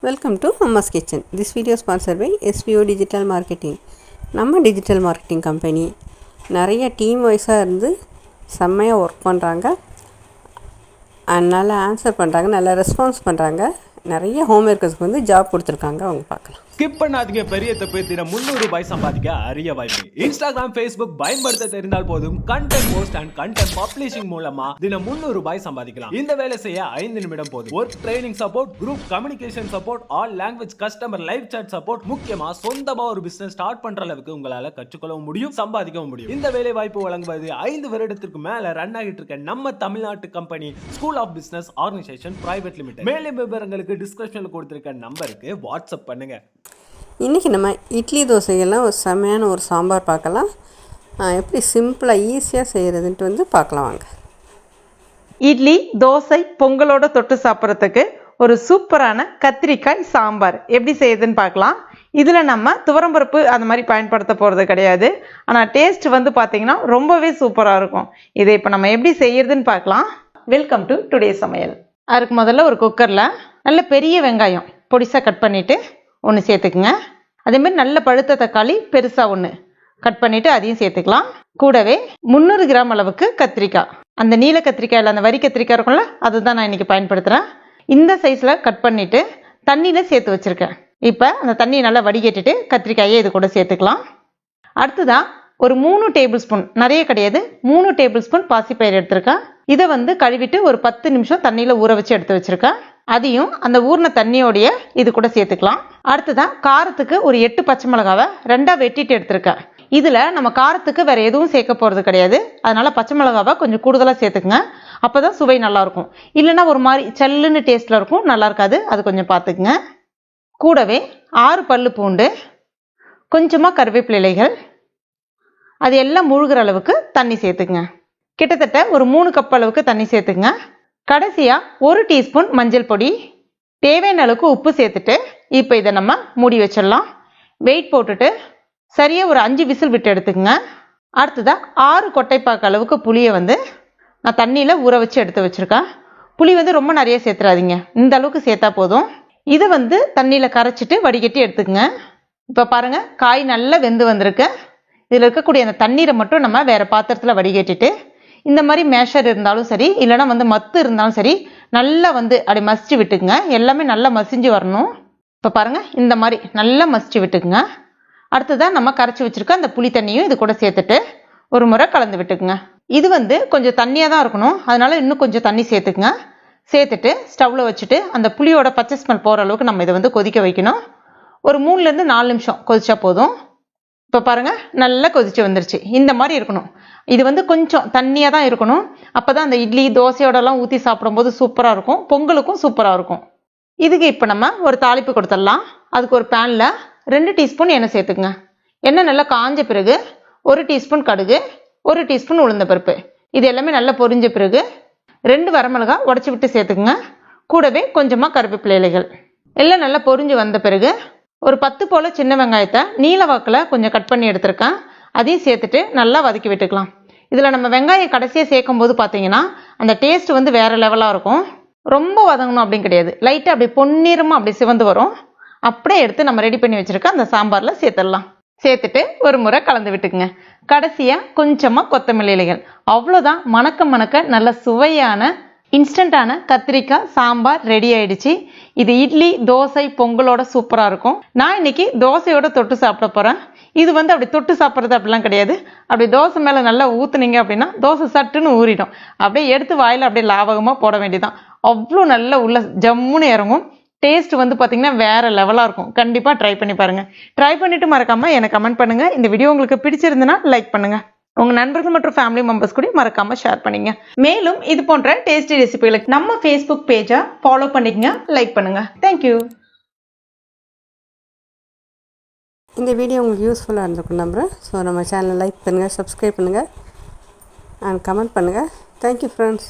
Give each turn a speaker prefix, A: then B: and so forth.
A: Welcome to Amma's Kitchen. This video is sponsored by SVO Digital Marketing. நம்ம digital marketing company நிறைய team வைஸாக இருந்து செம்மையாக work பண்ணுறாங்க அண்ட் நல்லா ஆன்சர் பண்ணுறாங்க, நல்லா ரெஸ்பான்ஸ் பண்ணுறாங்க. நிறைய ஹோம் ஒர்க்கர்ஸ்க்கு வந்து ஜாப் கொடுத்துருக்காங்க. அவங்க பார்க்கலாம்.
B: ஸ்கிப் பண்ணாதீங்க. பெரிய தப்பு. தினம் 300 ரூபாய் சம்பாதிக்க அரிய வாய்ப்பு. இன்ஸ்டாகிராம், ஃபேஸ்புக் பயன்படுத்த தெரிந்தால் போதும். Content post and content publishing மூலமா தினம் 300 ரூபாய் சம்பாதிக்கலாம். இந்த வேலை செய்ய 5 நிமிடம் போதும். Work training support, group communication support, all language customer live chat support, முக்கியமா சொந்தமா ஒரு பிசினஸ் ஸ்டார்ட் பண்ற அளவுக்கு உங்களால கற்றுக்கொள்ளவும் முடியும், சம்பாதிக்கவும் முடியும். இந்த வேலை வாய்ப்பு வழங்குவது 5 வருடத்திற்கு மேல ரன் ஆகிட்டு இருக்க நம்ம தமிழ்நாட்டு company school of business organisation private limited. மேலும் விவரங்களுக்கு டிஸ்கிரிப்ஷன்ல கொடுத்திருக்க நம்பருக்கு வாட்ஸ்அப் பண்ணுங்க.
A: இன்றைக்கி நம்ம இட்லி தோசைகள்லாம் ஒரு செம்மையான ஒரு சாம்பார் பார்க்கலாம். எப்படி சிம்பிளாக ஈஸியாக செய்கிறதுன்ட்டு வந்து பார்க்கலாம் வாங்க.
C: இட்லி, தோசை, பொங்கலோட தொட்டு சாப்பிட்றதுக்கு ஒரு சூப்பரான கத்திரிக்காய் சாம்பார் எப்படி செய்யுதுன்னு பார்க்கலாம். இதில் நம்ம துவரம்பருப்பு அந்த மாதிரி பயன்படுத்த போகிறது கிடையாது. ஆனால் டேஸ்ட் வந்து பார்த்திங்கன்னா ரொம்பவே சூப்பராக இருக்கும். இதை இப்போ நம்ம எப்படி செய்யறதுன்னு பார்க்கலாம். வெல்கம் டு டுடே சமையல். அதுக்கு முதல்ல ஒரு குக்கரில் நல்ல பெரிய வெங்காயம் பொடிசாக கட் பண்ணிவிட்டு ஒன்று சேர்த்துக்குங்க. அதேமாதிரி நல்ல பழுத்த தக்காளி பெருசாக ஒன்று கட் பண்ணிவிட்டு அதையும் சேர்த்துக்கலாம். கூடவே 300 கிராம் அளவுக்கு கத்திரிக்காய், அந்த நீல கத்திரிக்காயில் அந்த வரி கத்திரிக்காய் இருக்கும்ல, அதுதான் நான் இன்றைக்கி பயன்படுத்துகிறேன். இந்த சைஸில் கட் பண்ணிவிட்டு தண்ணியில் சேர்த்து வச்சுருக்கேன். இப்போ அந்த தண்ணியை நல்லா வடிகட்டிட்டு கத்திரிக்காயை இது கூட சேர்த்துக்கலாம். அடுத்ததான் ஒரு 3 டேபிள் ஸ்பூன், நிறைய கிடையாது, 3 டேபிள் ஸ்பூன் பாசிப்பயிறு எடுத்திருக்கேன். இதை வந்து கழுவிட்டு ஒரு 10 நிமிஷம் தண்ணியில் ஊற வச்சு எடுத்து வச்சுருக்கேன். அதையும் அந்த ஊறின தண்ணியோடைய இது கூட சேர்த்துக்கலாம். அடுத்ததான் காரத்துக்கு ஒரு 8 பச்சை மிளகாவை 2ஆ வெட்டிட்டு எடுத்திருக்கேன். இதில் நம்ம காரத்துக்கு வேறு எதுவும் சேர்க்க போகிறது கிடையாது. அதனால் பச்சை மிளகாவை கொஞ்சம் கூடுதலாக சேர்த்துக்குங்க. அப்போ தான் சுவை நல்லாயிருக்கும். இல்லைன்னா ஒரு மாதிரி சல்லுன்னு டேஸ்ட்டில் இருக்கும், நல்லா இருக்காது. அது கொஞ்சம் பார்த்துக்குங்க. கூடவே 6 பல்லு பூண்டு, கொஞ்சமாக கருவேப்பிலை இலைகள், அது எல்லாம் முழுகிற அளவுக்கு தண்ணி சேர்த்துக்குங்க. கிட்டத்தட்ட ஒரு 3 கப் அளவுக்கு தண்ணி சேர்த்துக்குங்க. கடைசியாக 1 டீஸ்பூன் மஞ்சள் பொடி, தேவையான அளவுக்கு உப்பு சேர்த்துட்டு இப்போ இதை நம்ம மூடி வச்சிடலாம். வெயிட் போட்டுட்டு சரியாக ஒரு 5 விசில் விட்டு எடுத்துக்கங்க. அடுத்ததாக 6 கொட்டைப்பாக்கு அளவுக்கு புளியை வந்து நான் தண்ணியில் ஊற வச்சு எடுத்து வச்சுருக்கேன். புளி வந்து ரொம்ப நிறைய சேர்த்துறாதீங்க, இந்த அளவுக்கு சேர்த்தா போதும். இதை வந்து தண்ணியில் கரைச்சிட்டு வடிகட்டி எடுத்துக்கங்க. இப்போ பாருங்கள், காய் நல்லா வெந்து வந்திருக்கு. இதில் இருக்கக்கூடிய அந்த தண்ணீரை மட்டும் நம்ம வேறு பாத்திரத்தில் வடிகட்டிட்டு, இந்த மாதிரி மேஷர் இருந்தாலும் சரி, இல்லைனா வந்து மத்து இருந்தாலும் சரி, நல்லா வந்து அப்படி மசிச்சு விட்டுக்குங்க. எல்லாமே நல்லா மசிஞ்சு வரணும். இப்போ பாருங்கள், இந்த மாதிரி நல்லா மசிச்சு விட்டுக்குங்க. அடுத்ததான் நம்ம கரைச்சி வச்சுருக்க அந்த புளி தண்ணியும் இது கூட சேர்த்துட்டு ஒரு முறை கலந்து விட்டுக்குங்க. இது வந்து கொஞ்சம் தண்ணியாக தான் இருக்கணும், அதனால இன்னும் கொஞ்சம் தண்ணி சேர்த்துக்குங்க. சேர்த்துட்டு ஸ்டவ்வில் வச்சுட்டு அந்த புளியோட பச்சை ஸ்மெல் போகிற அளவுக்கு நம்ம இதை வந்து கொதிக்க வைக்கணும். ஒரு 3லேருந்து 4 நிமிஷம் கொதிச்சா போதும். இப்போ பாருங்கள், நல்லா கொதிச்சு வந்துருச்சு. இந்த மாதிரி இருக்கணும். இது வந்து கொஞ்சம் தண்ணியாக தான் இருக்கணும். அப்போ தான் அந்த இட்லி தோசையோடலாம் ஊற்றி சாப்பிடும்போது சூப்பராக இருக்கும், பொங்கலுக்கும் சூப்பராக இருக்கும். இதுக்கு இப்போ நம்ம ஒரு தாளிப்பு கொடுத்துடலாம். அதுக்கு ஒரு பேனில் 2 டீஸ்பூன் எண்ணெய் சேர்த்துக்குங்க. எண்ணெய் நல்லா காஞ்ச பிறகு 1 டீஸ்பூன் கடுகு, 1 டீஸ்பூன் உளுந்தம்பருப்பு, இது எல்லாமே நல்லா பொரிஞ்ச பிறகு 2 வரமிளகாய் உடச்சி விட்டு சேர்த்துக்குங்க. கூடவே கொஞ்சமாக கருவேப்பிலை இலைகள் எல்லாம் நல்லா பொரிஞ்சு வந்த பிறகு ஒரு 10 போல் சின்ன வெங்காயத்தை நீல வாக்கில் கொஞ்சம் கட் பண்ணி எடுத்திருக்கேன். அதையும் சேர்த்துட்டு நல்லா வதக்கி விட்டுக்கலாம். இதில் நம்ம வெங்காயம் கடைசியாக சேர்க்கும் போது பார்த்தீங்கன்னா அந்த டேஸ்ட் வந்து வேறு லெவலாக இருக்கும். ரொம்ப வதங்கணும் அப்படின்னு கிடையாது, லைட்டாக அப்படி பொன்னிறமாக அப்படி சிவந்து வரும். அப்படியே எடுத்து நம்ம ரெடி பண்ணி வச்சுருக்க அந்த சாம்பாரில் சேர்த்துடலாம். சேர்த்துட்டு ஒரு முறை கலந்து விட்டுக்குங்க. கடைசியாக கொஞ்சமாக கொத்தமல்லி இலைகள். அவ்வளோதான், மணக்க மணக்க நல்ல சுவையான இன்ஸ்டண்ட்டான கத்திரிக்காய் சாம்பார் ரெடி ஆயிடுச்சு. இது இட்லி, தோசை, பொங்கலோட சூப்பராக இருக்கும். நான் இன்னைக்கு தோசையோட தொட்டு சாப்பிட போகிறேன். இது வந்து அப்படி தொட்டு சாப்பிட்றது அப்படிலாம் கிடையாது. அப்படி தோசை மேலே நல்லா ஊற்றுனீங்க அப்படின்னா தோசை சட்டுன்னு ஊறிடும். அப்படியே எடுத்து வாயில் அப்படியே லாவகமாக போட வேண்டியதான். அவ்வளோ நல்ல உள்ள ஜம்முன்னு இறங்கும். டேஸ்ட் வந்து பார்த்திங்கன்னா வேறு லெவலாக இருக்கும். கண்டிப்பாக ட்ரை பண்ணி பாருங்கள். ட்ரை பண்ணிவிட்டு மறக்காமல் எனக்கு கமெண்ட் பண்ணுங்கள். இந்த வீடியோ உங்களுக்கு பிடிச்சிருந்துன்னா லைக் பண்ணுங்கள். உங்கள் நண்பர்கள் மற்றும் ஃபேமிலி மெம்பர்ஸ் கூட மறக்காமல் ஷேர் பண்ணிங்க. மேலும் இது போன்ற டேஸ்டி ரெசிபிகளுக்கு நம்ம ஃபேஸ்புக் பேஜை ஃபாலோ பண்ணிக்கங்க, லைக் பண்ணுங்கள். தேங்க்யூ.
A: இந்த வீடியோ உங்களுக்கு யூஸ்ஃபுல்லாக இருந்திருக்கும் நம்புகிறேன். ஸோ நம்ம சேனலை லைக் பண்ணுங்கள், சப்ஸ்கிரைப் பண்ணுங்கள் அண்ட் கமெண்ட் பண்ணுங்கள். Thank you friends.